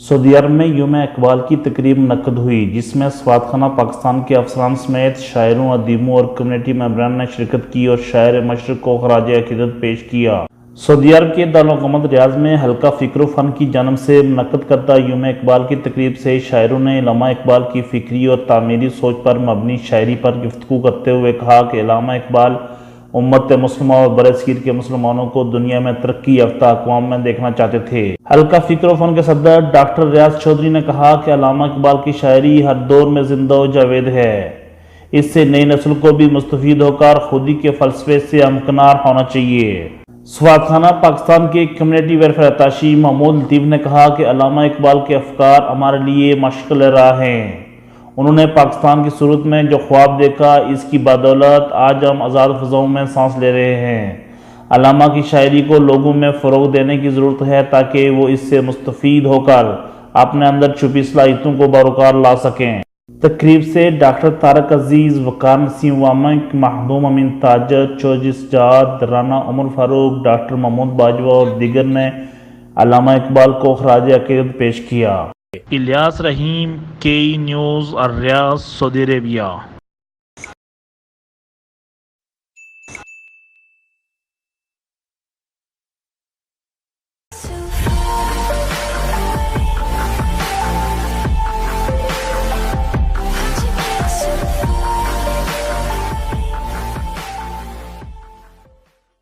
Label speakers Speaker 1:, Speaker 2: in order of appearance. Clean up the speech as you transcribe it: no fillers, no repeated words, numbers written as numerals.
Speaker 1: سعودی عرب میں یوم اقبال کی تقریب منعقد ہوئی، جس میں سفارتخانہ پاکستان کے افسران سمیت شاعروں، ادیبوں اور کمیونٹی ممبران نے شرکت کی اور شاعر مشرق کو خراج عقیدت پیش کیا۔ سعودی عرب کے دارالحکومت ریاض میں حلقہ فکر و فن کی جانب سے منعقد کردہ یوم اقبال کی تقریب سے شاعروں نے علامہ اقبال کی فکری اور تعمیری سوچ پر مبنی شاعری پر گفتگو کرتے ہوئے کہا کہ علامہ اقبال امت مسلمہ اور برصغیر کے مسلمانوں کو دنیا میں ترقی یافتہ اقوام میں دیکھنا چاہتے تھے۔ حلقہ فکر و فن کے صدر ڈاکٹر ریاض چودھری نے کہا کہ علامہ اقبال کی شاعری ہر دور میں زندہ و جاوید ہے، اس سے نئی نسل کو بھی مستفید ہو کر خودی کے فلسفے سے ہمکنار ہونا چاہیے۔ سفارتخانہ پاکستان کے کمیونٹی ویلفیئر اتاشی محمود لطیف نے کہا کہ علامہ اقبال کے افکار ہمارے لیے مشعل راہ ہیں۔ انہوں نے پاکستان کی صورت میں جو خواب دیکھا، اس کی بدولت آج ہم آزاد فضاؤں میں سانس لے رہے ہیں۔ علامہ کی شاعری کو لوگوں میں فروغ دینے کی ضرورت ہے تاکہ وہ اس سے مستفید ہو کر اپنے اندر چھپی صلاحیتوں کو باروکار لا سکیں۔ تقریب سے ڈاکٹر طارق عزیز، وقار نسیم وامک، مخدوم امین تاجر، چودھری سجاد، رانا عمر فاروق، ڈاکٹر محمود باجوہ اور دیگر نے علامہ اقبال کو خراج عقیدت پیش کیا۔ الیاس رحیم، KE نیوز، الریاض، سعودی عربیہ۔